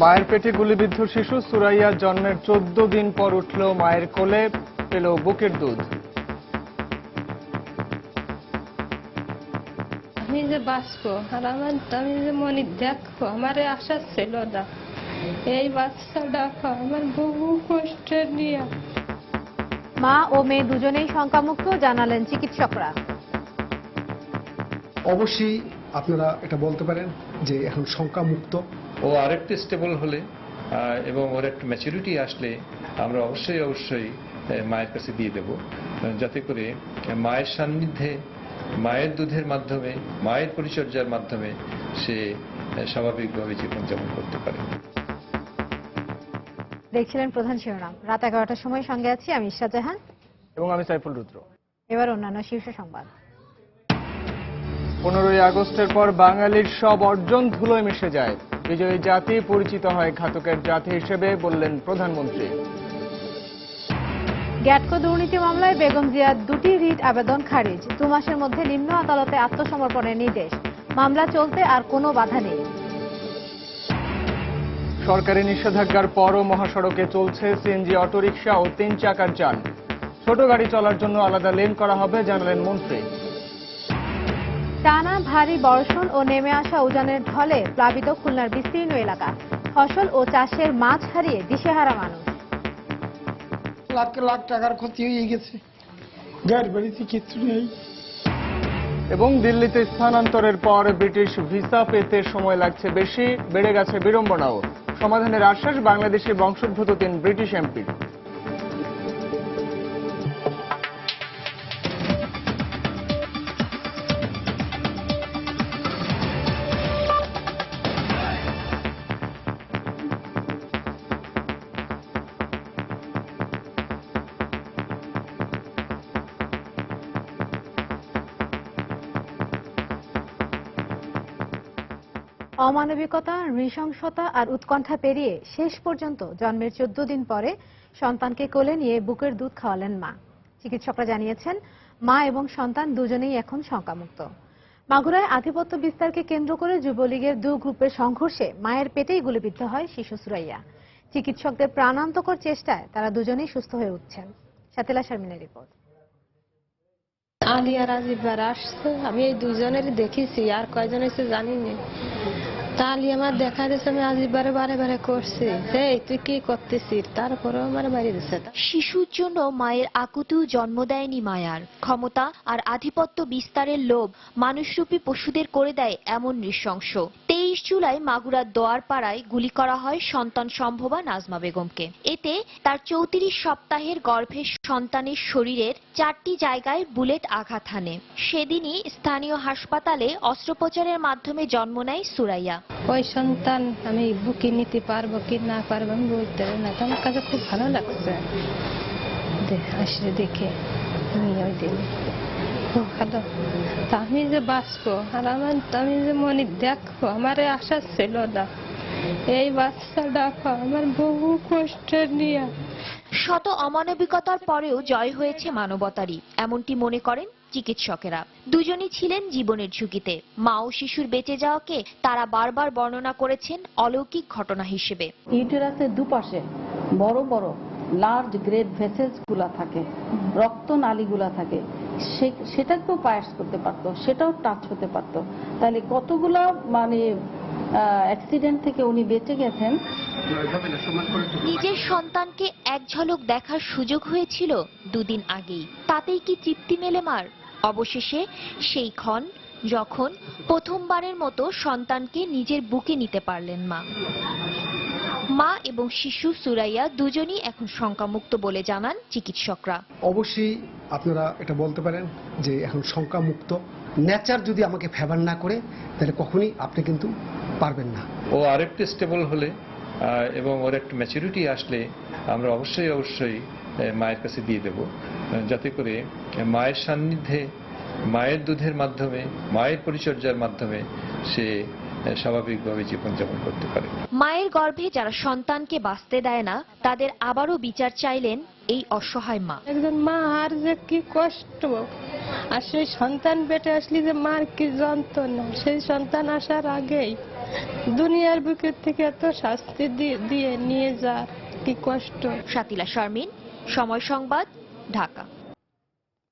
মায়ের পেটে গুলিবিদ্ধ শিশু সুরাইয়া জন্মের 14 দিন পর উঠল মায়ের কোলে, পেল বুকের দুধ। আমি যে বাঁচবো আর আমি যে মনে দেখবো আমার আশা ছিল না। এই বাচ্চাটা আমার বহু কষ্টের নিয়ে। মা ও মেয়ে দুজনেই শঙ্কামুক্ত জানালেন চিকিৎসকরা। অবশ্যই আপনারা এটা বলতে পারেন যে এখন শঙ্কামুক্ত। ও আরেকটু স্টেবল হলে এবং ওর একটু ম্যাচুরিটি আসলে আমরা অবশ্যই মায়ের কাছে দিয়ে দেব, যাতে করে মায়ের সান্নিধ্যে, মায়ের দুধের মাধ্যমে, মায়ের পরিচর্যার মাধ্যমে সে স্বাভাবিকভাবে জীবনযাপন করতে পারে। দেখছিলেন প্রধান শিরোনাম। রাত 11টার সময় সঙ্গে আছি আমি ইশরাত জাহান এবং আমি সাইফুল রুদ্র। এবার অন্যান্য শীর্ষ সংবাদ। 15ই আগস্টের পর বাঙালির সব অর্জন ধুলোয় মিশে যায়। বিজয়ী জাতি পরিচিত হয় ঘাতকের জাতি হিসেবে, বললেন প্রধানমন্ত্রী। গ্যাটকো দুর্নীতি মামলায় বেগম জিয়ার 2টি রিট আবেদন খারিজ। 2 মাসের মধ্যে নিম্ন আদালতে আত্মসমর্পণের নির্দেশ। মামলা চলতে আর কোনো বাধা নেই। সরকারি নিষেধাজ্ঞার পরও মহাসড়কে চলছে সিএনজি অটোরিকশা ও 3 চাকার যান। ছোট গাড়ি চলার জন্য আলাদা লেন করা হবে, জানালেন মন্ত্রী। টানা ভারী বর্ষণ ও নেমে আসা উজানের ঢলে প্লাবিত খুলনার বিস্তীর্ণ এলাকা। ফসল ও চাষের মাছ হারিয়ে দিশেহারা মানুষ। লাখ লাখ টাকার ক্ষতি হয়ে গেছে, গাড়ি বাড়িতে কিছু নেই। এবং দিল্লিতে স্থানান্তরের পর ব্রিটিশ ভিসা পেতে সময় লাগছে বেশি, বেড়ে গেছে বিড়ম্বনাও। সমাধানের আশ্বাস বাংলাদেশি বংশোদ্ভূত 3 ব্রিটিশ এমপির। অমানবিকতা, নৃশংসতা আর উৎকণ্ঠা পেরিয়ে শেষ পর্যন্ত জন্মের 14 দিন পরে সন্তানকে কোলে নিয়ে বুকের দুধ খাওয়ালেন মা। চিকিৎসকরা জানিয়েছেন মা এবং সন্তান দুজনেই এখন শঙ্কামুক্ত। মাগুরায় আধিপত্য বিস্তারকে কেন্দ্র করে যুবলীগের 2 গ্রুপের সংঘর্ষে মায়ের পেটেই গুলিবিদ্ধ হয় শিশু সুরাইয়া। চিকিৎসকদের প্রাণান্তকর চেষ্টায় তারা দুজনেই সুস্থ হয়ে উঠছেন। সাতিলা শারমিনের রিপোর্ট। আলিয়া রাজীববার আসছে, আমি এই দুজনেরই দেখেছি, আর কয়জন এসে জানি না। তা আলিয়া আমার দেখা দিচ্ছে, আমি আজিবারে বারে বারে করছি, এই তুই কি করতেছিস, তারপরেও আমার বাড়ি দিচ্ছে। শিশুর জন্য মায়ের আকুতিও জন্ম দেয়নি মায়ার। ক্ষমতা আর আধিপত্য বিস্তারের লোভ মানুষরূপী পশুদের করে দেয় এমন নৃশংস। 23 জুলাই মাগুরার দোয়ারপাড়ায় গুলি করা হয় সন্তান সম্ভবা নাজমা বেগমকে। এতে তার 34 সপ্তাহের গর্ভের সন্তানের শরীরের 4টি জায়গায় বুলেট আঘাত হানে। সেদিনই স্থানীয় হাসপাতালে অস্ত্রোপচারের মাধ্যমে জন্ম নেয় সুরাইয়া। ওই সন্তান আমি বুকে নিতে পারবো কি না পারবো আমি বলতে পারি না। আমার কাছে খুব ভালো লাগছে আসলে দেখে, আমি ওই দিন খুব ভালো। তা আমি যে বাঁচবো আর আমি যে মনে দেখবো আমার আশা ছিল না। এই বাচ্চাটা আমার বহু কষ্টের নিয়ে। শত অমানবিকতার পরেও জয় হয়েছে মানবতারই, এমনটি মনে করেন চিকিৎসকেরা। দুজনই ছিলেন জীবনের ঝুঁকিতে। মা ও শিশুর বেঁচে যাওয়াকে তারা বারবার বর্ণনা করেছেন অলৌকিক ঘটনা হিসেবে। ইউটেরাসের দুপাশে বড় বড় লার্জ গ্রেড ভেসেলস গুলা থাকে, রক্ত নালীগুলা থাকে, সেটাকেও পায়াস করতে পারতো, সেটাও টাচ হতে পারতো। তাহলে কতগুলা মানে অ্যাক্সিডেন্ট থেকে উনি বেঁচে গেছেন। নিজের সন্তানকে এক ঝলক দেখার সুযোগ হয়েছিল 2 দিন আগেই, তাতেই কি তৃপ্তি মেলে মার? অবশেষে সেই ক্ষণ যখন প্রথমবারের মতো সন্তানকে নিজের বুকে নিতে পারলেন মা। মা এবং শিশু সুরাইয়া দুজনই এখন শঙ্কামুক্ত বলে জানান চিকিৎসকরা। অবশ্যই আপনারা এটা বলতে পারেন যে এখন শঙ্কামুক্ত। নেচার যদি আমাকে ফেভার না করে তাহলে কখনই আপনি কিন্তু পারবেন না। ও আরেকটু স্টেবল হলে এবং ওর একটু ম্যাচুরিটি আসলে আমরা অবশ্যই মায়ের কাছে দিয়ে দেব, যাতে করে মায়ের সান্নিধ্যে, মায়ের দুধের মাধ্যমে, মায়ের পরিচর্যার মাধ্যমে সে স্বাভাবিকভাবে জীবনযাপন করতে পারে। মায়ের গর্ভে যারা সন্তানকে বাঁচতে দেয় না তাদের আবারও বিচার চাইলেন এই অসহায় মা। একজন মা আর যে কি কষ্ট, আর সেই সন্তান পেটে আসলে যে মার কি যন্ত্রণা, সেই সন্তান আসার আগেই দুনিয়ার বুকের থেকে এত শাস্তি দিয়ে নিয়ে যা কি কষ্ট। শাতিলা শারমিন, সময় সংবাদ, ঢাকা।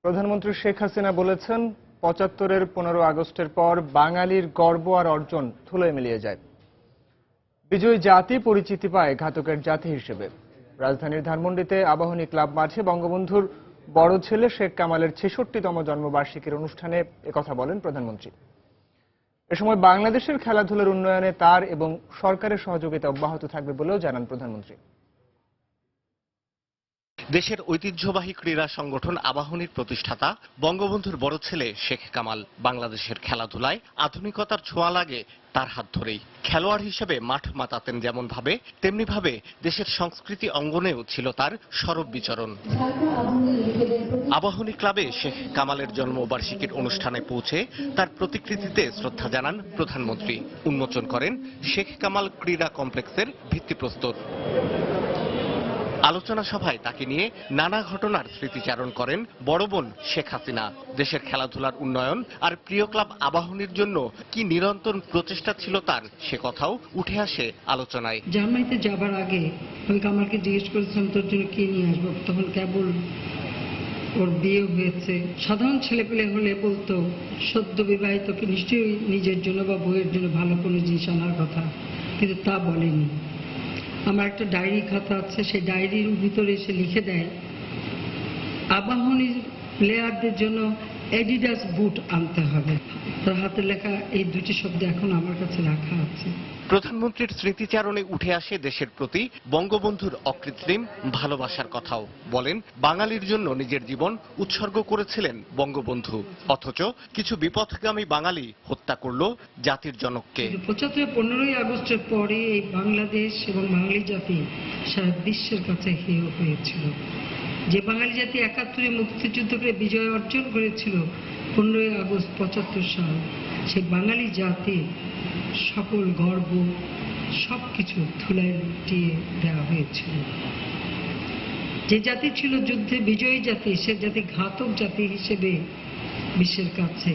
প্রধানমন্ত্রী শেখ হাসিনা বলেছেন ৭৫-এর ১৫ আগস্টের পর বাঙালির গর্ব আর অর্জন ধুলোয় মিলিয়ে যায়। বিজয়ী জাতি পরিচিতি পায় ঘাতকের জাতি হিসেবে। রাজধানীর ধানমন্ডিতে আবাহনী ক্লাব মাঠে বঙ্গবন্ধুর বড় ছেলে শেখ কামালের ৬৬তম জন্মবার্ষিকীর অনুষ্ঠানে একথা বলেন প্রধানমন্ত্রী। এ সময় বাংলাদেশের খেলাধুলার উন্নয়নে তার এবং সরকারের সহযোগিতা অব্যাহত থাকবে বলেও জানান প্রধানমন্ত্রী। দেশের ঐতিহ্যবাহী ক্রীড়া সংগঠন আবাহনীর প্রতিষ্ঠাতা বঙ্গবন্ধুর বড় ছেলে শেখ কামাল বাংলাদেশের খেলাধুলায় আধুনিকতার ছোঁয়া লাগে তার হাত ধরেই। খেলোয়াড় হিসেবে মাঠ মাতাতেন যেমন ভাবে, তেমনি ভাবে দেশের সংস্কৃতি অঙ্গনেও ছিল তার সরব বিচরণ। আবাহনী ক্লাবে শেখ কামালের জন্মবার্ষিকীর অনুষ্ঠানে পৌঁছে তার প্রতিকৃতিতে শ্রদ্ধা জানান প্রধানমন্ত্রী। উন্মোচন করেন শেখ কামাল ক্রীড়া কমপ্লেক্সের ভিত্তিপ্রস্তর। আলোচনা সভায় তাকে নিয়ে নানা ঘটনার স্মৃতিচারণ করেন বড় বোন শেখ হাসিনা। দেশের খেলাধুলার উন্নয়ন আর প্রিয় ক্লাব আবাহনীর জন্য কি নিরন্তর প্রচেষ্টা ছিল তার, সে কথাও উঠে আসে আলোচনায়। জার্মানিতে যাবার আগে আমি কামালকে জিজ্ঞেস করেছিলাম তোর জন্য কি নিয়ে আসবো, তখন কেবল ওর বিয়ে হয়েছে। সাধারণ ছেলেপেলে হলে বলতো সদ্য বিবাহিতকে নিশ্চয়ই নিজের জন্য বা বইয়ের জন্য ভালো কোনো জিনিস আনার কথা, কিন্তু তা বলেনি। আমার একটা ডায়েরি খাতা আছে, সেই ডায়েরির ভিতরে এসে লিখে দেয় আবাহনীর প্লেয়ারদের জন্য অ্যাডিডাস বুট আনতে হবে। তার হাতে লেখা এই দুটি শব্দ এখন আমার কাছে রাখা আছে। প্রধানমন্ত্রীর স্মৃতিচারণে উঠে আসে দেশের প্রতি বঙ্গবন্ধুর অকৃত্রিম ভালোবাসার কথাও। বলেন বাঙালির জন্য নিজের জীবন উৎসর্গ করেছিলেন বঙ্গবন্ধু, অথচ কিছু বিপথগামী বাঙালি হত্যা করল জাতির জনককে। ৭৫-১৫ই আগস্টের পরে এই বাংলাদেশ এবং বাঙালি জাতি সারা বিশ্বের কাছে হেয় হয়েছিল। যে বাঙালি জাতি ৭১-এ মুক্তিযুদ্ধ করে বিজয় অর্জন করেছিল ১৫ই আগস্ট ৭৫ সাল, সেই বাঙালি জাতি সকল গর্ব সবকিছু ধুলায় লুটিয়ে দেওয়া হয়েছিল। যে জাতি ছিল যুদ্ধে বিজয়ী জাতি, সে জাতি ঘাতক জাতি হিসেবে বিশ্বের কাছে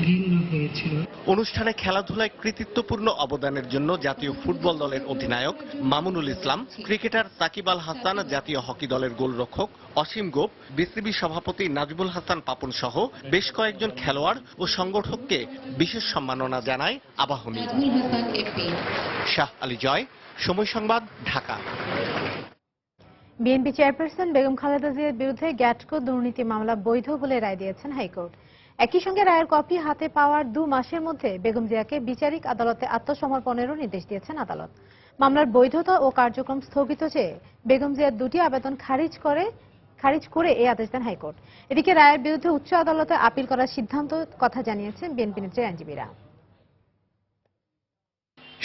ঘৃণ্য হয়েছিল। অনুষ্ঠানে খেলাধুলায় কৃতিত্বপূর্ণ অবদানের জন্য জাতীয় ফুটবল দলের অধিনায়ক মামুনুল ইসলাম, ক্রিকেটার সাকিব আল হাসান, জাতীয় হকি দলের গোলরক্ষক অসীম গোপ, বিসিবি সভাপতি নাজমুল হাসান পাপন সহ বেশ কয়েকজন খেলোয়াড় ও সংগঠককে বিশেষ সম্মাননা জানায় আবাহনী। শাহ আলী জয়, সময় সংবাদ, ঢাকা। বিএনপি চেয়ারপারসন বেগম খালেদা জিয়ার বিরুদ্ধে গ্যাটকো দুর্নীতি মামলা বৈধ বলে রায় দিয়েছেন হাইকোর্ট। একই সঙ্গে রায়ের কপি হাতে পাওয়ার ২ মাসের মধ্যে বেগম জিয়াকে বিচারিক আদালতে আত্মসমর্পণেরও নির্দেশ দিয়েছেন আদালত। মামলার বৈধতা ও কার্যক্রম স্থগিত চেয়ে বেগম জিয়ার ২টি আবেদন খারিজ করে এই আদেশ দেন হাইকোর্ট। এদিকে রায়ের বিরুদ্ধে উচ্চ আদালতে আপিল করার সিদ্ধান্ত কথা জানিয়েছেন বিএনপি নেত্রী আইনজীবীরা।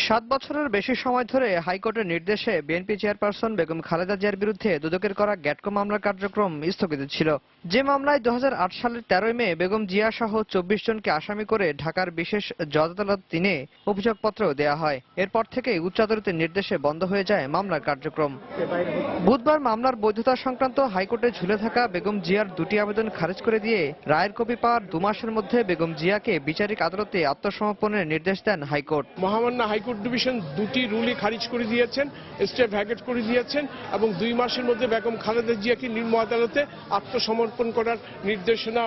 ৭ বছরের বেশি সময় ধরে হাইকোর্টের নির্দেশে বিএনপি চেয়ারপারসন বেগম খালেদা জিয়ার বিরুদ্ধে দুদকের করা গ্যাটকো মামলার কার্যক্রম স্থগিত ছিল। যে মামলায় ২০০৮ সালের ১৩ মে বেগম জিয়া সহ ২৪ জনকে আসামি করে ঢাকার বিশেষ জজ আদালত ৩-এ অভিযোগপত্র দেওয়া হয়। এরপর থেকে উচ্চ আদালতের নির্দেশে বন্ধ হয়ে যায় মামলার কার্যক্রম। বুধবার মামলার বৈধতা সংক্রান্ত হাইকোর্টে ঝুলে থাকা বেগম জিয়ার ২টি আবেদন খারিজ করে দিয়ে রায়ের কপি পাওয়ার ২ মাসের মধ্যে বেগম জিয়াকে বিচারিক আদালতে আত্মসমর্পণের নির্দেশ দেন হাইকোর্ট। মহামান্য হাইকোর্ট ডিভিশন ২টি রুলই খারিজ করে দিয়েছেন, স্টে ভ্যাকেট করে দিয়েছেন এবং ২ মাসের মধ্যে বেগম খালেদা জিয়াকে নিম্ন আদালতে আত্মসমর্পণ করার নির্দেশনা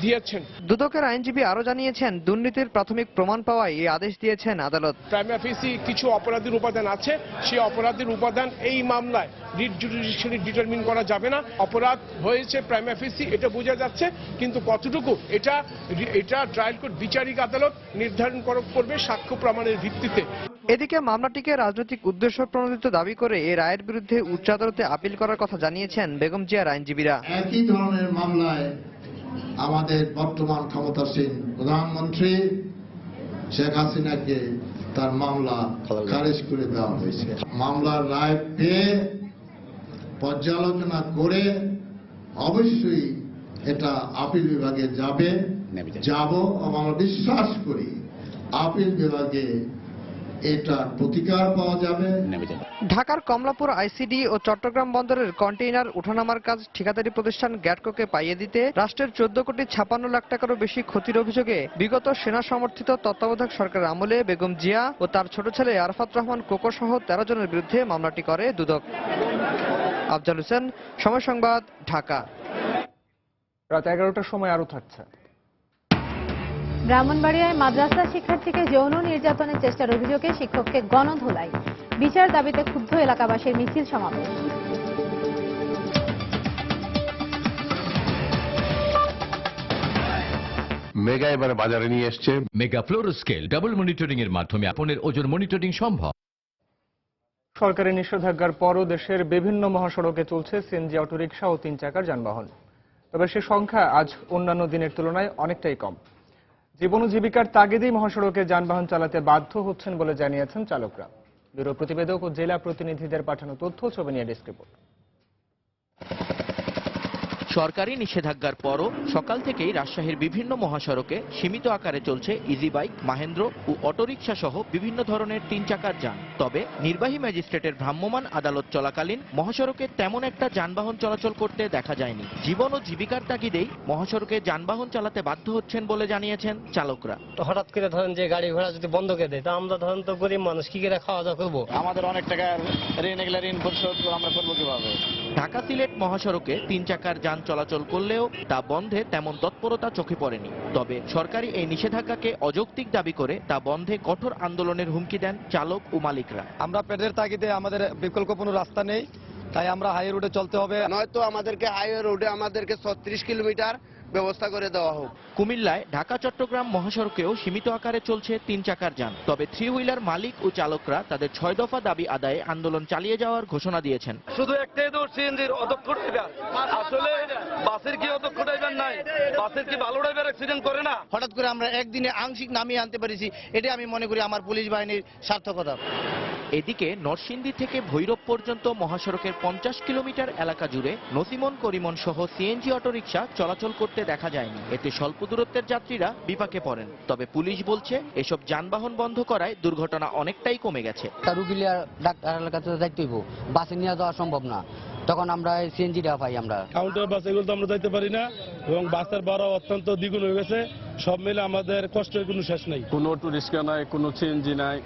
দিয়েছেন। দুদকের আইনজীবী আরো জানিয়েছেন, দুর্নীতির প্রাথমিক প্রমাণ পাওয়ায় এই আদেশ দিয়েছেন আদালত। প্রাইমা ফেসি কিছু অপরাধের উপাদান আছে, সেই অপরাধের উপাদান এই মামলায় রিট জুডিশিয়ালি ডিটারমিন করা যাবে না। অপরাধ হয়েছে প্রাইমা ফেসি, এটা বোঝা যাচ্ছে, কিন্তু কতটুকু এটা ট্রায়াল কোর্ট বিচারিক আদালত নির্ধারণ করবে সাক্ষ্য প্রমাণের ভিত্তিতে। এদিকে মামলাটিকে রাজনৈতিক উদ্দেশ্য প্রণোদিত দাবি করে এই রায়ের বিরুদ্ধে উচ্চ আদালতে আপিল করার কথা জানিয়েছেন বেগম জিয়ার আইনজীবীরা। একই ধরনের মামলায় আমাদের বর্তমান ক্ষমতাসীন প্রধানমন্ত্রী শেখ হাসিনাকে তার মামলা খারিজ করে দেওয়া হয়েছে। মামলার রায় পেয়ে পর্যালোচনা করে অবশ্যই এটা আপিল বিভাগে যাব এবং আমরা বিশ্বাস করি আপিল বিভাগে এটার প্রতিকার পাওয়া যাবে। ঢাকার কমলাপুর আইসিডি ও চট্টগ্রাম বন্দরের কন্টেইনার ওঠানামার কাজ ঠিকাদারি প্রতিষ্ঠান গ্যাটকোকে পাইয়ে দিতে রাষ্ট্রের 14,56,00,000 টাকারও বেশি ক্ষতির অভিযোগে বিগত সেনা সমর্থিত তত্ত্বাবধায়ক সরকারের আমলে বেগম জিয়া ও তার ছোট ছেলে আরাফাত রহমান কোকো সহ 13 জনের বিরুদ্ধে মামলাটি করে দুদক। আফজাল হোসেন, সময় সংবাদ, ঢাকা। রাত 11টার সময় আরো থাকছে। ব্রাহ্মণবাড়িয়ায় মাদ্রাসা শিক্ষার্থীকে যৌন নির্যাতনের চেষ্টার অভিযোগে শিক্ষককে গণধোলাই, বিচার দাবিতে ক্ষুব্ধ এলাকাবাসীর মিছিল সমাবেশ। মেগা এবারে বাজারে নিয়ে এসছে mega fluoro scale double monitoring এর মাধ্যমে আপনার ওজন মনিটরিং সম্ভব। সরকারি নিষেধাজ্ঞার পরও দেশের বিভিন্ন মহাসড়কে চলছে সিএনজি, অটোরিকশা ও 3 চাকার যানবাহন। তবে সে সংখ্যা আজ অন্যান্য দিনের তুলনায় অনেকটাই কম। জীবন ও জীবিকার তাগিদেই মহাসড়কে যানবাহন চালাতে বাধ্য হচ্ছেন বলে জানিয়েছেন চালকরা। ব্যুরো প্রতিবেদক ও জেলা প্রতিনিধিদের পাঠানো তথ্য, ছবি নিয়ে ডেস্ক রিপোর্ট। সরকারি নিষেধাজ্ঞার পরও সকাল থেকেই রাজশাহীর বিভিন্ন মহাসড়কে সীমিত আকারে চলছে ইজি বাইক, মাহেন্দ্র ও অটোরিকশা সহ বিভিন্ন ধরনের 3 চাকার যান। তবে নির্বাহী ম্যাজিস্ট্রেটের ভ্রাম্যমাণ আদালত চলাকালীন মহাসড়কে তেমন একটা যানবাহন চলাচল করতে দেখা যায়নি। জীবন ও জীবিকার তাগিদেই মহাসড়কে যানবাহন চালাতে বাধ্য হচ্ছেন বলে জানিয়েছেন চালকরা। হঠাৎ করে ধরেন যে গাড়ি ঘোড়া যদি বন্ধ করে দেয়, তা আমরা ধরেন তো গরিব মানুষ কি করে খাওয়া দাওয়া করবো? আমাদের অনেক টাকা ঋণ পরিশোধ আমরা করবো কিভাবে? ঢাকা সিলেট মহাসড়কে 3 চাকার যান চলাচল করলেও তা বন্ধে তেমন তৎপরতা চোখে পড়েনি। তবে সরকারি এই নিষেধাজ্ঞাকে অযৌক্তিক দাবি করে তা বন্ধে কঠোর আন্দোলনের হুমকি দেন চালক ও মালিকরা। আমরা পেটের তাগিদে আমাদের বিকল্প কোনো রাস্তা নেই, তাই আমরা হাই রোডে চলতে হবে। নয়তো আমাদেরকে হাইওয়ে রোডে আমাদেরকে 36 কিলোমিটার ব্যবস্থা করে দেওয়া হোক। কুমিল্লায় ঢাকা চট্টগ্রাম মহাসড়কেও সীমিত আকারে চলছে 3 চাকার যান। তবে 3 হুইলার মালিক ও চালকরা তাদের 6 দফা দাবি আদায়ে আন্দোলন চালিয়ে যাওয়ার ঘোষণা দিয়েছেন। শুধু একটাই দোষ সিএনজির অদক্ষ ড্রাইভার। আসলে বাসের কি অদক্ষ ড্রাইভার নাই? বাসের কি ভালো ড্রাইভার অ্যাক্সিডেন্ট করে না? হঠাৎ করে আমরা একদিনে আংশিক নামিয়ে আনতে পেরেছি, এটা আমি মনে করি আমার পুলিশ বাহিনীর সার্থকতা। এদিকে নরসিংদী থেকে ভৈরব পর্যন্ত মহাসড়কের 50 কিলোমিটার এলাকা জুড়ে নসিমন, করিমন সহ সিএনজি অটোরিকশা চলাচল করতে দেখা যায়নি। এতে স্বল্প দূরত্বের যাত্রীরা বিপাকে পড়েন। তবে পুলিশ বলছে এসব যানবাহন বন্ধ করায় দুর্ঘটনা অনেকটাই কমে গেছে। রুগী ডাক্তারের কাছে যাইতে হইব, বাসে নিয়ে যাওয়া সম্ভব না, তখন আমরা সিএনজিটা পাই। আমরা কাউন্টার বাস এগুলো তো আমরা যাইতে পারি না, এবং বাসের ভাড়া অত্যন্ত দ্বিগুণ হয়ে গেছে। সব মিলে আমাদের কষ্টের কোনো শেষ নেই। কোনো অটোরিকশা নাই, কোনো সিএনজি নাই,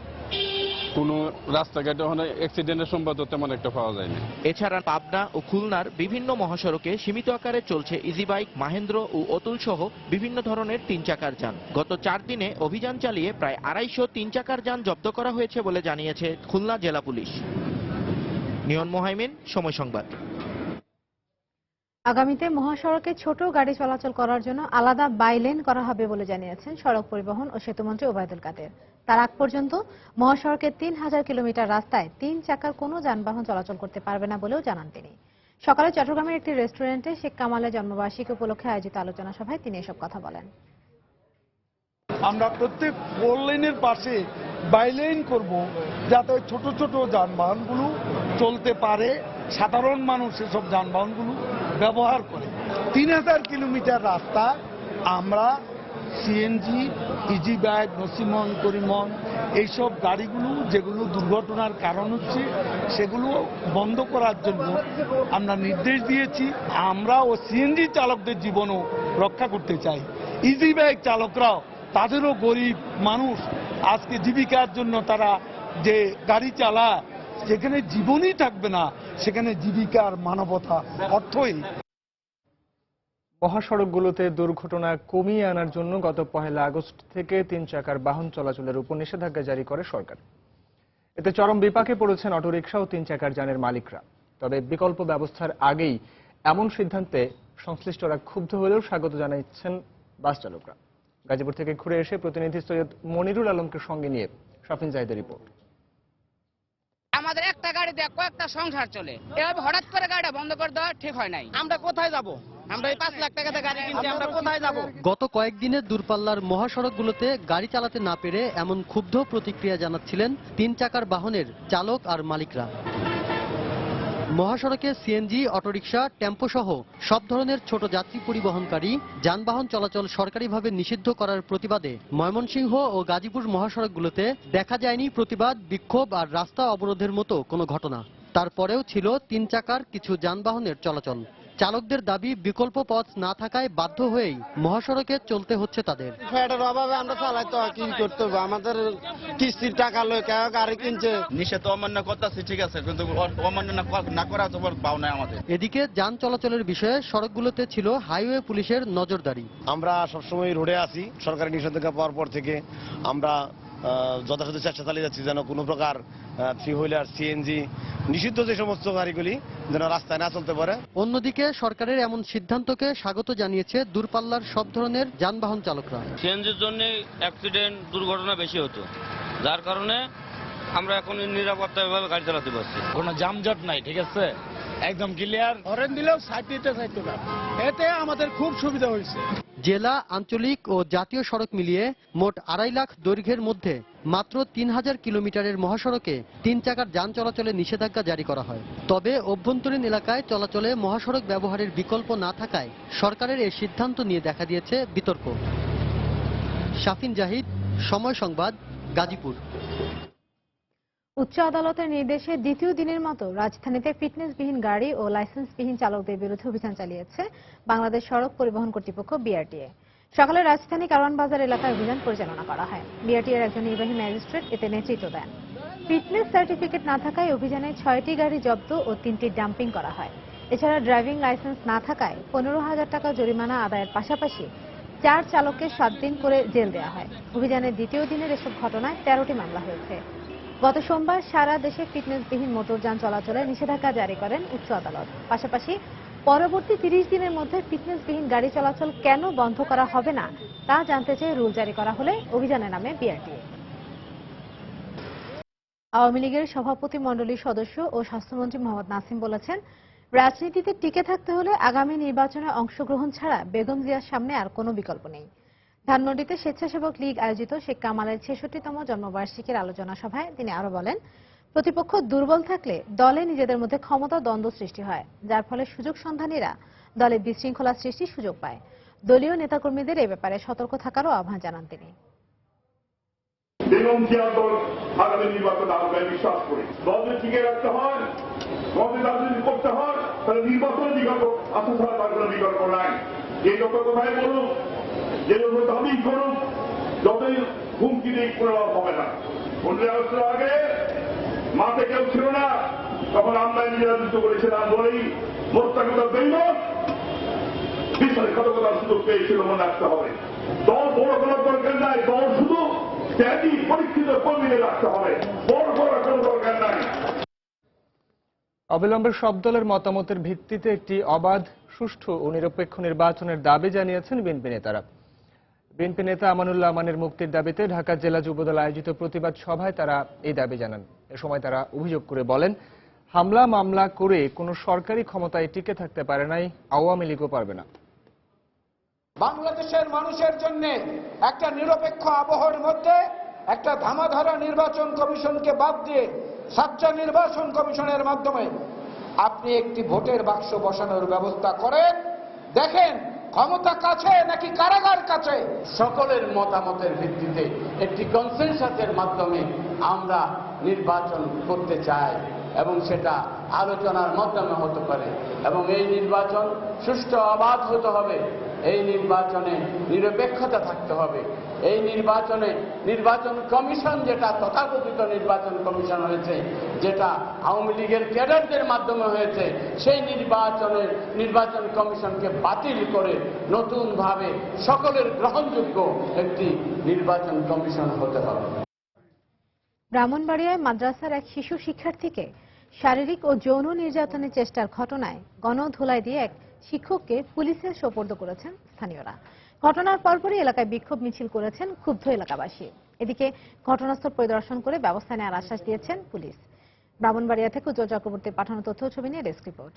কোনো রাস্তাঘাটে অ্যাক্সিডেন্টের সম্ভাবনা তেমন একটা পাওয়া যায় না। এছাড়া পাবনা ও খুলনার বিভিন্ন মহাসড়কে সীমিত আকারে চলছে ইজি বাইক, মাহেন্দ্র ও অতুল সহ বিভিন্ন ধরনের 3 চাকার যান। গত 4 দিনে অভিযান চালিয়ে প্রায় 250 3 চাকার যান জব্দ করা হয়েছে বলে জানিয়েছে খুলনা জেলা পুলিশ। নিয়ন মোহাইমিন, সময় সংবাদ। আগামীতে মহাসড়কে ছোট গাড়ি চলাচল করার জন্য আলাদা বাইলেন করা হবে বলে জানিয়েছেন সড়ক পরিবহন ও সেতুমন্ত্রী ওবায়দুল কাদের। তার আগ পর্যন্ত মহাসড়কের 3000 কিলোমিটার রাস্তায় 3 চাকার কোনো যানবাহন চলাচল করতে পারবে না বলেও জানান তিনি। সকালে চট্টগ্রামের একটি রেস্টুরেন্টে শেখ কামালের জন্মবার্ষিকী উপলক্ষে আয়োজিত আলোচনা সভায় তিনি এসব কথা বলেন। আমরা প্রত্যেক 4 লেনের পাশে বাইলেন করব, যাতে ছোট ছোট যানবাহনগুলো চলতে পারে, সাধারণ মানুষ এসব যানবাহনগুলো ব্যবহার করে। 3000 কিলোমিটার রাস্তা আমরা CNG, easy bike, nosimon, Korimon এইসব গাড়িগুলো যেগুলো দুর্ঘটনার কারণ হচ্ছে সেগুলো বন্ধ করার জন্য আমরা নির্দেশ দিয়েছি। আমরা ও সিএনজি চালকদের জীবনও রক্ষা করতে চাই। ইজি বাইক চালকরাও, তাদেরও গরিব মানুষ, আজকে জীবিকার জন্য তারা যে গাড়ি চালায়, যেখানে জীবনই থাকবে না সেখানে জীবিকার মানবতা অর্থহীন। মহাসড়কগুলোতে দুর্ঘটনা কমিয়ে আনার জন্য গত 1 আগস্ট থেকে 3 চাকার বাহন চলাচলের উপর নিষেধাজ্ঞা জারি করে সরকার। এতে চরম বিপাকে পড়েছেন অটোরিকশা ও 3 চাকার যানের মালিকরা। তবে বিকল্প ব্যবস্থার আগেই এমন সিদ্ধান্তে সংশ্লিষ্টরা ক্ষুব্ধ হলেও স্বাগত জানাচ্ছেন বাস চালকরা। গাজীপুর থেকে ঘুরে এসে প্রতিনিধি সৈয়দ মনিরুল আলমকে সঙ্গে নিয়ে শাফিন জাহিদের রিপোর্ট। আমাদের একটা গাড়ি দিয়ে কয়েকটা সংসার চলে, এভাবে হঠাৎ করে গাড়িটা বন্ধ করে দেওয়া ঠিক হয় নাই। আমরা কোথায় যাব? আমরা এই 5 লাখ টাকাতে গাড়ি কিনছি, আমরা কোথায় যাব? গত কয়েকদিনের দূরপাল্লার মহাসড়কগুলোতে গাড়ি চালাতে না পেরে এমন ক্ষুব্ধ প্রতিক্রিয়া জানাচ্ছিলেন 3 চাকার বাহনের চালক আর মালিকরা। মহাসড়কে সিএনজি, অটোরিকশা, টেম্পো সহ সব ধরনের ছোট যাত্রী পরিবহনকারী যানবাহন চলাচল সরকারিভাবে নিষিদ্ধ করার প্রতিবাদে ময়মনসিংহ ও গাজীপুর মহাসড়কগুলোতে দেখা যায়নি প্রতিবাদ, বিক্ষোভ আর রাস্তা অবরোধের মতো কোনো ঘটনা। তারপরেও ছিল 3 চাকার কিছু যানবাহনের চলাচল। চালকদের দাবি, বিকল্প পথ না থাকায় বাধ্য হয়েই মহাসড়কে চলতে হচ্ছে তাদের। ফ্যাটের অভাবে আমরা চালাই তো কি করতে হবে, আমাদের কিস্তির টাকা লয় কেউ গাড়ি কিনছে। নিষেধ অমান্য করতেছে ঠিক আছে, কিন্তু অমান্য না করা তো পাও নাই আমাদের। এদিকে যান চলাচলের বিষয়ে সড়কগুলোতে ছিল হাইওয়ে পুলিশের নজরদারি। আমরা সবসময় রোডে আছি, সরকারি নিষেধাজ্ঞা পাওয়ার পর থেকে আমরা যথাযথ চেষ্টা চালিয়ে যাচ্ছি যেন কোনো প্রকার 3 হুইলার, সিএনজি নিষিদ্ধ যে সমস্ত গাড়িগুলি যেন রাস্তায় না চলতে পারে। অন্যদিকে সরকারের এমন সিদ্ধান্তকে স্বাগত জানিয়েছে দূরপাল্লার সব ধরনের যানবাহন চালকরা। সিএনজির জন্য অ্যাক্সিডেন্ট, দুর্ঘটনা বেশি হতো, যার কারণে আমরা এখন নিরাপত্তাভাবে গাড়ি চালাতে পারছি। কোনো যানজট নাই, ঠিক আছে, একদম ক্লিয়ার। হরেন দিলেও সাইড দিতে চাইতো না, এতে আমাদের খুব সুবিধা হয়েছে। জেলা, আঞ্চলিক ও জাতীয় সড়ক মিলিয়ে মোট 2.5 লাখ দৈর্ঘ্যের মধ্যে মাত্র 3000 কিলোমিটারের মহাসড়কে 3 চাকার যান চলাচলে নিষেধাজ্ঞা জারি করা হয়। তবে অভ্যন্তরীণ এলাকায় চলাচলে মহাসড়ক ব্যবহারের বিকল্প না থাকায় সরকারের এই সিদ্ধান্ত নিয়ে দেখা দিয়েছে বিতর্ক। শাফিন জাহিদ, সময় সংবাদ, গাজীপুর। উচ্চ আদালতের নির্দেশে দ্বিতীয় দিনের মতো রাজধানীতে ফিটনেসবিহীন গাড়ি ও লাইসেন্সবিহীন চালকদের বিরুদ্ধে অভিযান চালিয়েছে বাংলাদেশ সড়ক পরিবহন কর্তৃপক্ষ বিআরটিএ। সকালে রাজধানী কারওয়ান বাজার এলাকায় অভিযান পরিচালনা করা হয়। বিআরটিএর একজন নির্বাহী ম্যাজিস্ট্রেট এতে নেতৃত্ব দেন। ফিটনেস সার্টিফিকেট না থাকায় অভিযানে 6টি গাড়ি জব্দ ও 3টি ডাম্পিং করা হয়। এছাড়া ড্রাইভিং লাইসেন্স না থাকায় 15,000 টাকা জরিমানা আদায়ের পাশাপাশি 4 চালককে 7 দিন করে জেল দেওয়া হয়। অভিযানের দ্বিতীয় দিনের এসব ঘটনায় 13টি মামলা হয়েছে। গত সোমবার সারা দেশে ফিটনেসবিহীন মোটরযান চলাচলে নিষেধাজ্ঞা জারি করেন উচ্চ আদালত। পাশাপাশি পরবর্তী 30 দিনের মধ্যে ফিটনেসবিহীন গাড়ি চলাচল কেন বন্ধ করা হবে না তা জানতে চেয়ে রুল জারি করা হলে অভিযানে নামে বিআরটিএ। আওয়ামী লীগের সভাপতি মণ্ডলীর সদস্য ও স্বাস্থ্যমন্ত্রী মোহাম্মদ নাসিম বলেছেন, রাজনীতিতে টিকে থাকতে হলে আগামী নির্বাচনে অংশগ্রহণ ছাড়া বেগম জিয়ার সামনে আর কোনো বিকল্প নেই। ধানমন্ডিতে স্বেচ্ছাসেবক লীগ আয়োজিত শেখ কামালের 66তম জন্মবার্ষিকীর আলোচনা সভায় তিনি আরো বলেন, প্রতিপক্ষ দুর্বল থাকলে দলে নিজেদের মধ্যে ক্ষমতা দ্বন্দ্ব সৃষ্টি হয়, যার ফলে সুযোগ সন্ধানীরা দলে বিশৃঙ্খলা সৃষ্টির সুযোগ পায়। দলীয় নেতাকর্মীদের এ ব্যাপারে সতর্ক থাকারও আহ্বান জানান তিনি। বেগম জিয়া দল আগামী নির্বাচন আমরা বিশ্বাস করি, দলকে টিকে রাখতে হয়, দলকে রাজনীতি করতে হয়, তাহলে নির্বাচনের বিকল্প আসা ছাড়া তার কোনো বিকল্প নাই। যে যত কথাই বলুক, যে যত দাবি করুক, যতই হুমকি দিয়ে করে হবে না। 15 আগস্টের আগে মাঠে কেউ ছিল না, তখন আমরা নিজেরা যুদ্ধ করেছিলাম বলেই মোত্তাকিতা বেইমান বিশ্বাসঘাতকতার সুযোগ পেয়েছিল, মনে রাখতে হবে। দল বড় করার দরকার নাই, দল শুধু ত্যাগী পরীক্ষিত কর্মীদের রাখতে হবে, বড় করার কোনো দরকার নাই। অবিলম্বে সব দলের মতামতের ভিত্তিতে একটি অবাধ, সুষ্ঠু ও নিরপেক্ষ নির্বাচনের দাবি জানিয়েছেন বিএনপি নেতারা। বিএনপি নেতা আমানুল্লাহ আমানের মুক্তির দাবিতে ঢাকা জেলা যুবদল আয়োজিত প্রতিবাদ সভায় তারা এই দাবি জানান। এ সময় তারা অভিযোগ করে বলেন, হামলা মামলা করে কোনো সরকারি ক্ষমতায় টিকে থাকতে পারে নাই, আওয়ামী লীগও পারবে না। বাংলাদেশের মানুষের জন্য একটা নিরপেক্ষ আবহাওয়ার মধ্যে একটা ধামাধারা নির্বাচন কমিশনকে বাদ দিয়ে সাচ্চা নির্বাচন কমিশনের মাধ্যমে আপনি একটি ভোটের বাক্স বসানোর ব্যবস্থা করেন। দেখেন ক্ষমতা কাছে নাকি কারাগার কাছে। সকলের মতামতের ভিত্তিতে একটি কনসেনসাসের মাধ্যমে আমরা নির্বাচন করতে চাই এবং সেটা আলোচনার মাধ্যমে হতে পারে এবং এই নির্বাচন সুষ্ঠু অবাধ হতে হবে। এই নির্বাচনে নিরপেক্ষতা থাকতে হবে। এই নির্বাচনে নির্বাচন কমিশন, যেটা তথাকথিত নির্বাচন কমিশন হয়েছে, যেটা আওয়ামী লীগের ক্যাডারদের মাধ্যমে হয়েছে, সেই নির্বাচন কমিশনকে বাতিল করে নতুনভাবে সকলের গ্রহণযোগ্য একটি নির্বাচন কমিশন হতে হবে। ব্রাহ্মণবাড়িয়ায় মাদ্রাসার এক শিশু শিক্ষার্থীকে শারীরিক ও যৌন নির্যাতনের চেষ্টার ঘটনায় গণধোলাই দিয়ে এক শিক্ষককে পুলিশের সোপর্দ করেছেন স্থানীয়রা। ঘটনার পরপরই এলাকায় বিক্ষোভ মিছিল করেছেন ক্ষুব্ধ এলাকাবাসী। এদিকে ঘটনাস্থল পরিদর্শন করে ব্যবস্থা নেওয়ার আশ্বাস দিয়েছেন পুলিশ। ব্রাহ্মণবাড়িয়া থেকে উজ্জ্বল চক্রবর্তীর পাঠানো তথ্য ছবি নিয়ে ডেস্ক রিপোর্ট।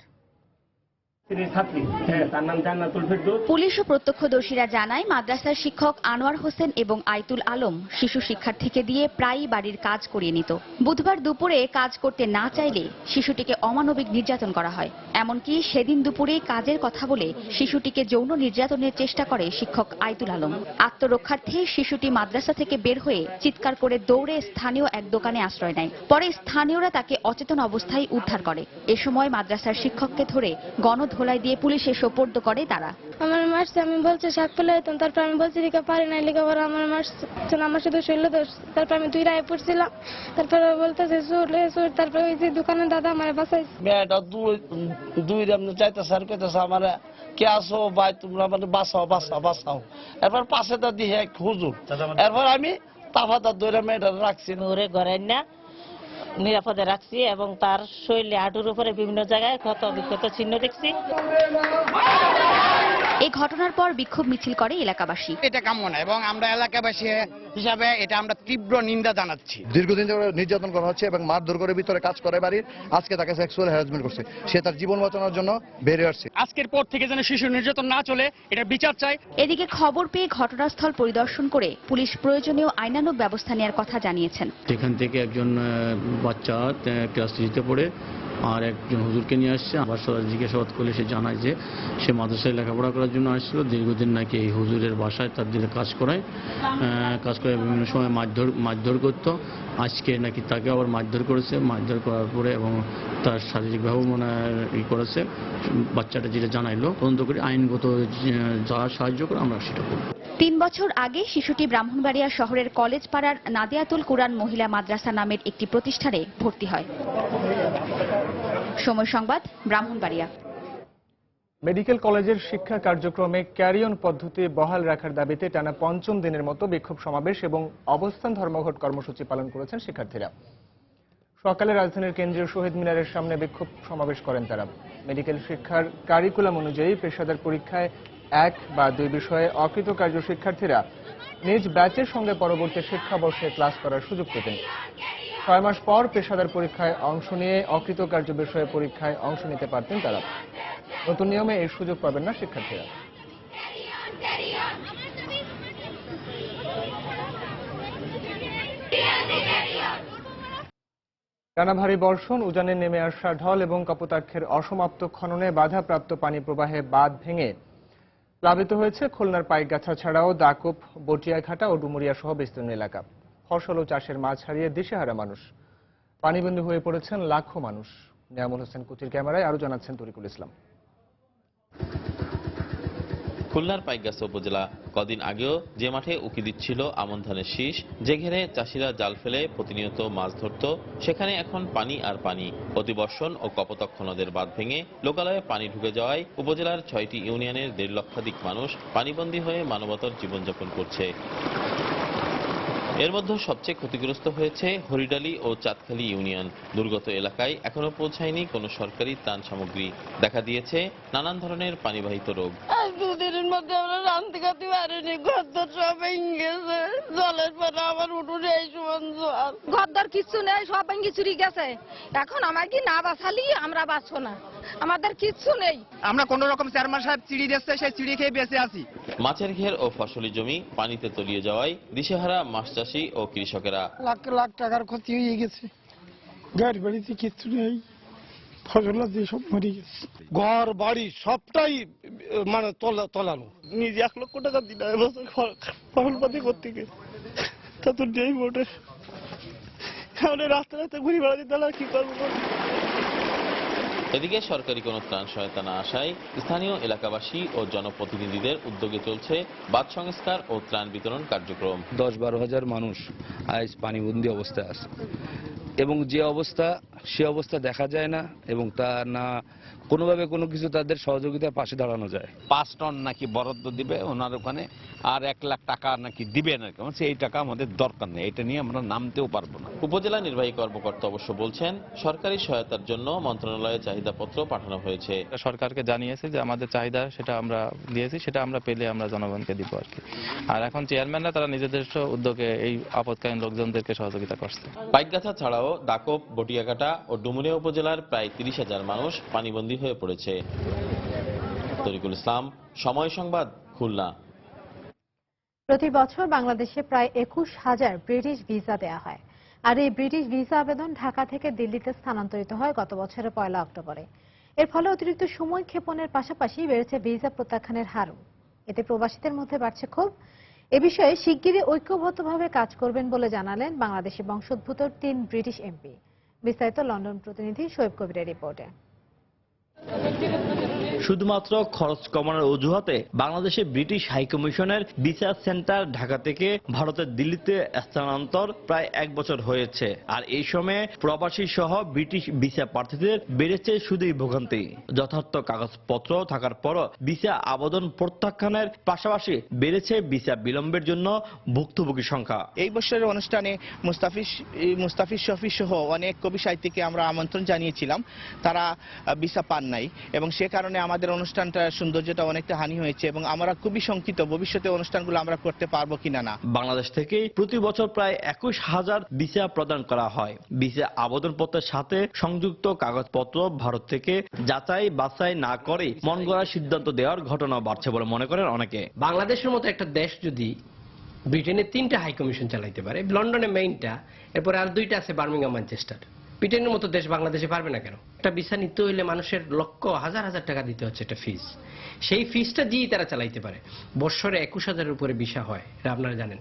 পুলিশ ও প্রত্যক্ষদর্শীরা জানায় মাদ্রাসার শিক্ষক আনোয়ার হোসেন এবং আইতুল আলম শিশু শিক্ষার্থীকে দিয়ে প্রায়ই বাড়ির কাজ করিয়ে নিত। বুধবার দুপুরে কাজ করতে না চাইলে শিশুটিকে অমানবিক নির্যাতন করা হয়। এমনকি সেদিন দুপুরে কাজের কথা বলে শিশুটিকে যৌন নির্যাতনের চেষ্টা করে শিক্ষক আইতুল আলম। আত্মরক্ষার্থে শিশুটি মাদ্রাসা থেকে বের হয়ে চিৎকার করে দৌড়ে স্থানীয় এক দোকানে আশ্রয় নেয়। পরে স্থানীয়রা তাকে অচেতন অবস্থায় উদ্ধার করে। এ সময় মাদ্রাসার শিক্ষককে ধরে গণধোলাই দিয়ে পুলিশে সোপর্দ করে তারা। আমার মারছে, আমি বলছে শাক ফেলে যেতাম, তারপর আমি বলছি লেখা পারি না, লেখাপড়া আমার মারছে, আমার শুধু শৈল দোষ। তারপর আমি 2 রায়ে পড়ছিলাম, তারপরে বলতেছে চোর, তারপরে ওই যে দোকানের দাদা আমার বাঁচাইছে। মেয়েটা দুই এমনি চাইতেছে আর কইতেছে আমার কে আসো ভাই তোমরা মানে বাঁচাও। এরপর পাশে তো দিয়ে এক হুজুর, এরপর আমি তাফাতা ধরে মেয়েটা রাখছি, ওরে ঘরে না নিরাপদে রাখছি এবং তার শরীরে হাঁটুর উপরে বিভিন্ন জায়গায় ক্ষত বিক্ষত চিহ্ন দেখছি। এই ঘটনার পর বিক্ষোভ মিছিল করে এলাকাবাসী। এটা কাম্য না এবং আমরা এলাকাবাসী হিসাবে এটা আমরা তীব্র নিন্দা জানাচ্ছি। দীর্ঘদিন ধরে নির্যাতন করা হচ্ছে এবং মারধর করে ভিতরে কাজ করে বাড়ির, আজকে তাকে সেক্সুয়াল হ্যারাসমেন্ট করছে। সে তার জীবন বাঁচানোর জন্য বেরিয়ে আসছে। আজকের পর থেকে যেন শিশু নির্যাতন না চলে, এটা বিচার চাই। এদিকে খবর পেয়ে ঘটনাস্থল পরিদর্শন করে পুলিশ প্রয়োজনীয় আইনানুগ ব্যবস্থা নেওয়ার কথা জানিয়েছেন। এখান থেকে একজন বাচ্চা ক্লাস 3 পড়ে আর একজন হুজুরকে নিয়ে আসছে। আবার জিজ্ঞাসাবাদ করলে সে জানায় যে সে মাদ্রাসায় লেখাপড়া করার জন্য আসছিল। দীর্ঘদিন নাকি এই হুজুরের বাসায় তার দিলে কাজ করে বিভিন্ন সময় মারধর করতো। আজকে নাকি তাকে আবার মারধর করেছে, মারধর করার পরে এবং তার শারীরিকভাবেও মনে ই করেছে। বাচ্চাটা যেটা জানাইলো তদন্ত করে আইনগত যারা সাহায্য করে আমরা সেটা করব। 3 বছর আগে শিশুটি ব্রাহ্মণবাড়িয়া শহরের কলেজ পাড়ার নাদিয়াতুল কুরআন মহিলা মাদ্রাসা নামের একটি প্রতিষ্ঠানে ভর্তি হয়। সময় সংবাদ, ব্রাহ্মণবাড়িয়া। মেডিকেল কলেজের শিক্ষা কার্যক্রমে ক্যারিয়ন পদ্ধতি বহাল রাখার দাবিতে টানা 5ম দিনের মতো বিক্ষোভ সমাবেশ এবং অবস্থান ধর্মঘট কর্মসূচি পালন করেছেন শিক্ষার্থীরা। সকালে রাজধানীর কেন্দ্রীয় শহীদ মিনারের সামনে বিক্ষোভ সমাবেশ করেন তারা। মেডিকেল শিক্ষার কারিকুলাম অনুযায়ী পেশাদার পরীক্ষায় 1 বা 2 বিষয়ে অকৃতকার্য শিক্ষার্থীরা নিজ ব্যাচের সঙ্গে পরবর্তী শিক্ষাবর্ষে ক্লাস করার সুযোগ পেতেন। 6 মাস পর পেশাদার পরীক্ষায় অংশ নিয়ে অকৃতকার্য বিষয়ে পরীক্ষায় অংশ নিতে পারতেন তারা। নতুন নিয়মে এই সুযোগ পাবেন না শিক্ষার্থীরা। টানা ভারী বর্ষণ, উজানে নেমে আসা ঢল এবং কপোতাক্ষের অসমাপ্ত খননে বাধাপ্রাপ্ত পানি প্রবাহে বাঁধ ভেঙে প্লাবিত হয়েছে খুলনার পাইকগাছা ছাড়াও দাকুপ, বটিয়াঘাটা ও ডুমুরিয়া সহ বিস্তীর্ণ এলাকা। ফসল ও চাষের মাছ হারিয়ে দিশেহারা মানুষ, পানিবন্দী হয়ে পড়েছেন লাখো মানুষ। নিয়ামুল হোসেন কুচির ক্যামেরায় আরো জানাচ্ছেন তরিকুল ইসলাম। খুলনার পাইকগাছা উপজেলা কদিন আগেও যে মাঠে উকি দিচ্ছিল আমন ধানের শীষ, যে ঘেরে চাষিরা জাল ফেলে প্রতিনিয়ত মাছ ধরত, সেখানে এখন পানি আর পানি। অতিবর্ষণ ও কপোতাক্ষ নদের বাঁধ ভেঙে লোকালয়ে পানি ঢুকে যাওয়ায় উপজেলার 6টি ইউনিয়নের 1.5 লক্ষাধিক মানুষ পানিবন্দী হয়ে মানবতার জীবনযাপন করছে। এর মধ্যে সবচেয়ে ক্ষতিগ্রস্ত হয়েছে হরিডালি ও চাঁদখালী ইউনিয়ন। দুর্গত এলাকায় এখনো পৌঁছায়নি কোনো সরকারি ত্রাণ সামগ্রী। দেখা দিয়েছে নানান ধরনের পানিবাহিত রোগ। দুদিনের মধ্যে আমরা রান্তি খাতে পারিনি, ঘরদর সব ভেঙে গেছে। জলের পরে আমার উঠুনে এই সমান জল, ঘরদর কিচ্ছু নেই, সব ভেঙে চুরি গেছে। এখন আমাকে না বাঁচালি আমরা বাঁচবো না, আমাদের কিচ্ছু নেই। আমরা কোন রকম চেয়ারম্যান সাহেব চিড়ি দিচ্ছে, সেই চিড়ি খেয়ে বেঁচে আছি। মাছের ঘের ও ফসলি জমি পানিতে তলিয়ে যাওয়ায় দিশেহারা মাছ চাষি ও কৃষকেরা। লাখ লাখ টাকার ক্ষতি হয়ে গেছে, গাড়ি বাড়িতে কিচ্ছু নেই, ফসল সব মরে গেছে, ঘর বাড়ি সবটাই মানে তলানো। নিজে 1 লক্ষ টাকা দিলাম এবছর ফসল পাতি করতে গিয়ে, তা তো নেই মোটে। রাস্তা রাস্তা ঘুরে বেড়াতে তাহলে কি করবো। এদিকে সরকারি কোনো ত্রাণ সহায়তা না আসায় স্থানীয় এলাকাবাসী ও জনপ্রতিনিধিদের উদ্যোগে চলছে বাঁধ সংস্কার ও ত্রাণ বিতরণ কার্যক্রম। 10-12 হাজার মানুষ আজ পানিবন্দী অবস্থায় আছে এবং যে অবস্থা সে অবস্থা দেখা যায় না এবং তা না কোনোভাবে কোনো কিছু তাদের সহযোগিতার পাশে দাঁড়ানো যায়। 5 টন নাকি বরাদ্দ দিবে ওনার ওখানে, আর 1 লাখ টাকা নাকি দিবে না। এই টাকা আমাদের দরকার নেই, এটা নিয়ে আমরা নামতেও পারবো না। উপজেলা নির্বাহী কর্মকর্তা অবশ্য বলছেন, সরকারি সহায়তার জন্য মন্ত্রণালয়ে চাহিদাপত্র পাঠানো হয়েছে। সরকারকে জানিয়েছে যে আমাদের চাহিদা সেটা আমরা দিয়েছি, সেটা আমরা পেলে আমরা জনগণকে দিব আর কি। আর এখন চেয়ারম্যানরা তারা নিজেদের উদ্যোগে এই আপদকালীন লোকজনদেরকে সহযোগিতা করছে। পাইকগাছা ছাড়াও দাকপ, বটিয়াঘাটা ও ডুমুরিয়া উপজেলার প্রায় 30,000 মানুষ পানিবন্দী হয়ে পড়েছে। তরিকুল ইসলাম, সময় সংবাদ, খুলনা। প্রতি বছর বাংলাদেশে প্রায় 21,000 ব্রিটিশ ভিসা দেয়া হয়, আর এই ব্রিটিশ ভিসা আবেদন ঢাকা থেকে দিল্লিতে স্থানান্তরিত হয় গত বছরের 1 অক্টোবরে। এর ফলে অতিরিক্ত সময় ক্ষেপণের পাশাপাশি বেড়েছে ভিসা প্রত্যাখ্যানের হারও। এতে প্রবাসীদের মধ্যে বাড়ছে ক্ষোভ। এ বিষয়ে শিগগিরই ঐক্যবদ্ধভাবে কাজ করবেন বলে জানালেন বাংলাদেশি বংশোদ্ভূত 3 ব্রিটিশ এমপি। বিস্তারিত লন্ডন প্রতিনিধি শোয়েব কবিরের রিপোর্টে। শুধুমাত্র খরচ কমানোর অজুহাতে বাংলাদেশে ব্রিটিশ হাইকমিশনের ভিসা সেন্টার ঢাকা থেকে ভারতের দিল্লিতে স্থানান্তর প্রায় 1 বছর হয়েছে, আর এই সময়ে প্রবাসী সহ ব্রিটিশ ভিসা প্রার্থীদের বেড়েছে শুধুই ভোগান্তি। যথার্থ কাগজপত্র থাকার পরও ভিসা আবেদন প্রত্যাখ্যানের পাশাপাশি বেড়েছে ভিসা বিলম্বের জন্য ভুক্তভোগী সংখ্যা। এই বছরের অনুষ্ঠানে মুস্তাফিজ শফি সহ অনেক কবি সাহিত্যিককে আমরা আমন্ত্রণ জানিয়েছিলাম, তারা ভিসা পান নাই এবং সে কারণে আমাদের অনুষ্ঠানটার সৌন্দর্যটা অনেকটা হানি হয়েছে এবং আমরা খুবই শঙ্কিত ভবিষ্যতে অনুষ্ঠানগুলো আমরা করতে পারবো কিনা না। বাংলাদেশ থেকে প্রতি বছর প্রায় 21,000 ভিসা প্রদান করা হয়। ভিসা আবেদনপত্রের সাথে সংযুক্ত কাগজপত্র ভারত থেকে যাচাই বাছাই না করে মন গড়া সিদ্ধান্ত দেওয়ার ঘটনা বাড়ছে বলে মনে করেন অনেকে। বাংলাদেশের মতো একটা দেশ যদি ব্রিটেনে 3টা হাই কমিশন চালাইতে পারে, লন্ডনে মেইনটা, এরপরে আর 2টা আছে বার্মিংহাম, ম্যানচেস্টার, ব্রিটেনের মতো দেশ বাংলাদেশে পারবে না কেন? একটা ভিসা নিতে হইলে মানুষের লক্ষ হাজার হাজার টাকা দিতে হচ্ছে একটা ফিস, সেই ফিসটা দিয়েই তারা চালাইতে পারে। বছরে 21,000-এর উপরে ভিসা হয়, এটা আপনারা জানেন।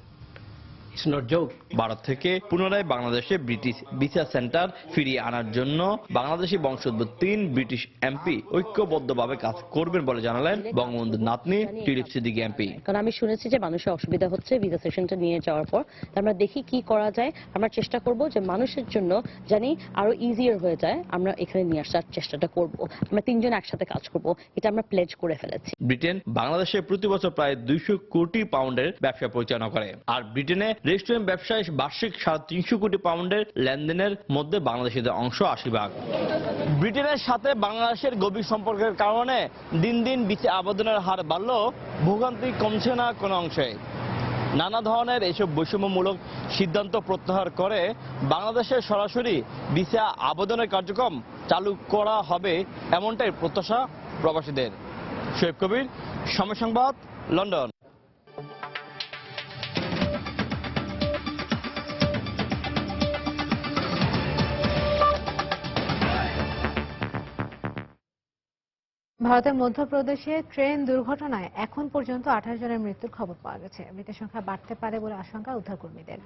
ভারত থেকে পুনরায় বাংলাদেশে ব্রিটিশ ভিসা সেন্টার ফিরিয়ে আনার জন্য বাংলাদেশি বংশোদ্ভূত 3 ব্রিটিশ এমপি ঐক্যবদ্ধভাবে কাজ করবেন বলে জানালেন বঙ্গবন্ধুর নাতনি টিলিপ সিদ্দিকী এমপি। কারণ আমি শুনেছি যে মানুষের অসুবিধা হচ্ছে ভিসা সেশনটা নিয়ে যাওয়ার পর, আমরা দেখি কি করা যায়। আমরা চেষ্টা করব যে মানুষের জন্য জানি আরো ইজিয়ার হয়ে যায়, আমরা এখানে নিয়ে আসার চেষ্টাটা করব। আমরা 3 জন একসাথে কাজ করব, এটা আমরা প্লেজ করে ফেলেছি। ব্রিটেন বাংলাদেশে প্রতি বছর প্রায় 200 কোটি পাউন্ডের ব্যবসা পরিচালনা করে, আর ব্রিটেনে রেস্টুরেন্ট ব্যবসায় বার্ষিক 350 কোটি পাউন্ডের লেনদেনের মধ্যে বাংলাদেশিদের অংশ 80%। ব্রিটেনের সাথে বাংলাদেশের গভীর সম্পর্কের কারণে দিন দিন ভিসা আবেদনের হার বাড়লেও ভোগান্তি কমছে না কোনো অংশে। নানা ধরনের এসব বৈষম্যমূলক সিদ্ধান্ত প্রত্যাহার করে বাংলাদেশের সরাসরি ভিসা আবেদনের কার্যক্রম চালু করা হবে, এমনটাই প্রত্যাশা প্রবাসীদের। শোয়েব কবির, সময় সংবাদ, লন্ডন। ভারতের মধ্যপ্রদেশে ট্রেন দুর্ঘটনায় এখন পর্যন্ত 28 জনের মৃত্যুর খবর পাওয়া গেছে। মৃতের সংখ্যা বাড়তে পারে বলে আশঙ্কা উদ্ধারকর্মীদের।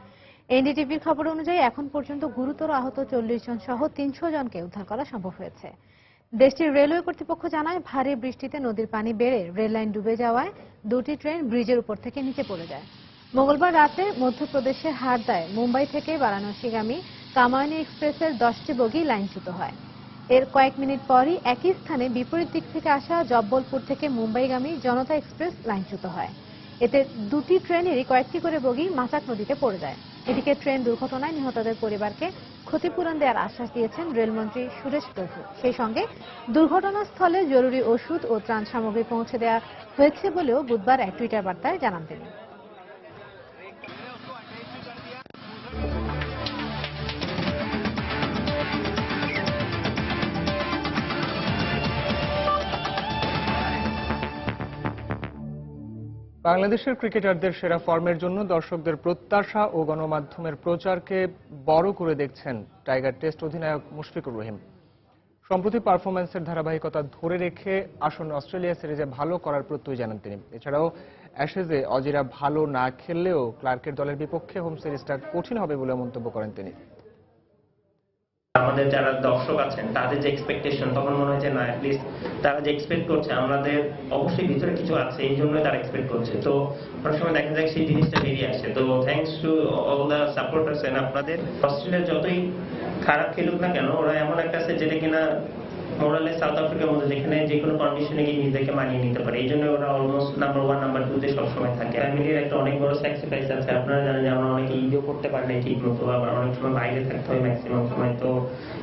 এনডিটিভির খবর অনুযায়ী এখন পর্যন্ত গুরুতর আহত 40 জন সহ 300 জনকে উদ্ধার করা সম্ভব হয়েছে। দেশটির রেলওয়ে কর্তৃপক্ষ জানায়, ভারী বৃষ্টিতে নদীর পানি বেড়ে রেল লাইন ডুবে যাওয়ায় 2টি ট্রেন ব্রিজের উপর থেকে নিচে পড়ে যায়। মঙ্গলবার রাতে মধ্যপ্রদেশের হারদায় মুম্বাই থেকে বারাণসীগামী কামায়নী এক্সপ্রেসের 10টি বগি লাইনচ্যুত হয়। এর কয়েক মিনিট পরই একই স্থানে বিপরীত দিক থেকে আসা জব্বলপুর থেকে মুম্বাইগামী জনতা এক্সপ্রেস লাইনচ্যুত হয়। এতে 2টি ট্রেনেরই কয়েকটি করে বগি মাচাক নদীতে পড়ে যায়। এদিকে ট্রেন দুর্ঘটনায় নিহতদের পরিবারকে ক্ষতিপূরণ দেওয়ার আশ্বাস দিয়েছেন রেলমন্ত্রী সুরেশ প্রভু। সেই সঙ্গে দুর্ঘটনাস্থলে জরুরি ওষুধ ও ত্রাণ সামগ্রী পৌঁছে দেওয়া হয়েছে বলেও বুধবার এক টুইটার বার্তায় জানান তিনি। বাংলাদেশের ক্রিকেটারদের সেরা ফর্মের জন্য দর্শকদের প্রত্যাশা ও গণমাধ্যমের প্রচারকে বড় করে দেখছেন টাইগার টেস্ট অধিনায়ক মুশফিকুর রহিম। সম্প্রতি পারফরম্যান্সের ধারাবাহিকতা ধরে রেখে আসন্ন অস্ট্রেলিয়া সিরিজে ভালো করার প্রত্যয় জানান তিনি। এছাড়াও অ্যাশেজে অজিরা ভালো না খেললেও ক্লার্কের দলের বিপক্ষে হোম সিরিজটা কঠিন হবে বলে মন্তব্য করেন তিনি। আমাদের যারা দর্শক আছেন তাদের যে এক্সপেকটেশন, তখন মনে হয় যে না, অ্যাটলিস্ট তারা যে এক্সপেক্ট করছে, আমাদের অবশ্যই ভিতরে কিছু আছে, এই জন্যই তারা এক্সপেক্ট করছে। তো অনেক সময় দেখা যায় সেই জিনিসটা বেরিয়ে আসে। তো thanks to all the supporters and আপনাদের। অস্ট্রেলিয়া যতই খারাপ খেলুক না কেন, ওরা এমন একটা আছে যেটা কিনা মোরালে সাউথ আফ্রিকার মধ্যে, যেখানে যে কোনো কন্ডিশনে গিয়ে নিজেকে মানিয়ে নিতে পারে। এই জন্য ওরা অলমোস্ট নাম্বার 1 নাম্বার 2-তে সবসময় থাকে। ফ্যামিলির একটা অনেক বড় স্যাক্রিফাইস আছে। আপনারা জানেন যে আমরা অনেকে ঈদও করতে পারি না ঠিক মতো, আবার অনেক সময় বাইরে থাকতে হয় ম্যাক্সিমাম সময়। তো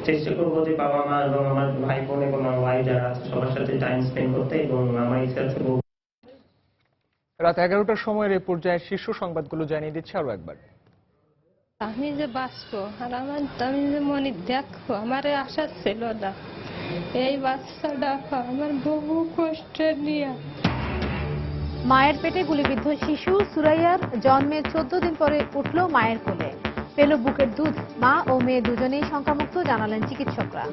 চেষ্টা করবো যে বাবা মা এবং আমার ভাই বোন এবং আমার ওয়াইফ যারা আছে সবার সাথে টাইম স্পেন্ড করতে, এবং আমার ইচ্ছা আছে। রাত 11টার সময়ের এই পর্যায়ে শীর্ষ সংবাদগুলো জানিয়ে দিচ্ছে আরো একবার। আমি যে বাঁচবো আর আমি যে মনে দেখবো, আমার আশা ছিল না। এই বাচ্চাটা আমার বহু কষ্টের নিয়ে। মায়ের পেটে গুলিবিদ্ধ শিশু সুরাইয়ার জন্মের 14 দিন পরে উঠল মায়ের কোলে, পেল বুকের দুধ। মা ও মেয়ে দুজনেই শঙ্কামুক্ত, জানালেন চিকিৎসকরা।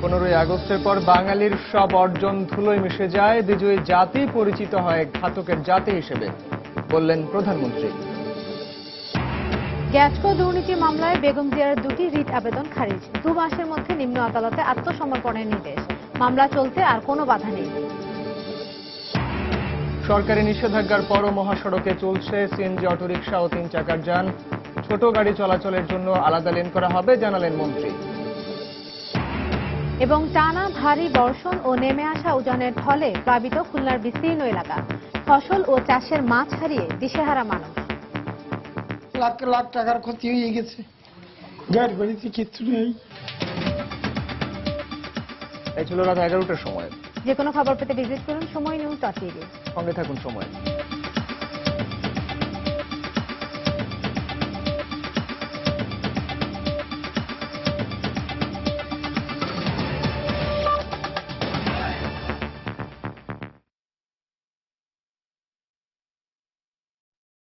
15ই আগস্টের পর বাঙালির সব অর্জন ধুলোয় মিশে যায়, বিজয়ী জাতি পরিচিত হয় ঘাতকের জাতি হিসেবে, বললেন প্রধানমন্ত্রী। গ্যাটকো দুর্নীতি মামলায় বেগম জিয়ার 2টি রিট আবেদন খারিজ। 2 মাসের মধ্যে নিম্ন আদালতে আত্মসমর্পণের নির্দেশ। মামলা চলতে আর কোনো বাধা নেই। সরকারি নিষেধাজ্ঞার পরও মহাসড়কে চলছে সিএনজি, অটোরিকশা ও 3 চাকার যান। ছোট গাড়ি চলাচলের জন্য আলাদা লেন করা হবে, জানালেন মন্ত্রী। এবং টানা ভারী বর্ষণ ও নেমে আসা উজানের ফলে প্লাবিত খুলনার বিস্তীর্ণ এলাকা। ফসল ও চাষের মাছ হারিয়ে দিশেহারা মানুষ। লাখ লাখ টাকার ক্ষতি হয়ে গেছে, গাড়ি বাড়িতে কিচ্ছু নেই। এই ছিল রাত 11টার সময়। যে কোনো খবর পেতে ভিজিট করুন সময় নিউজ.tv। সঙ্গে থাকুন সময়।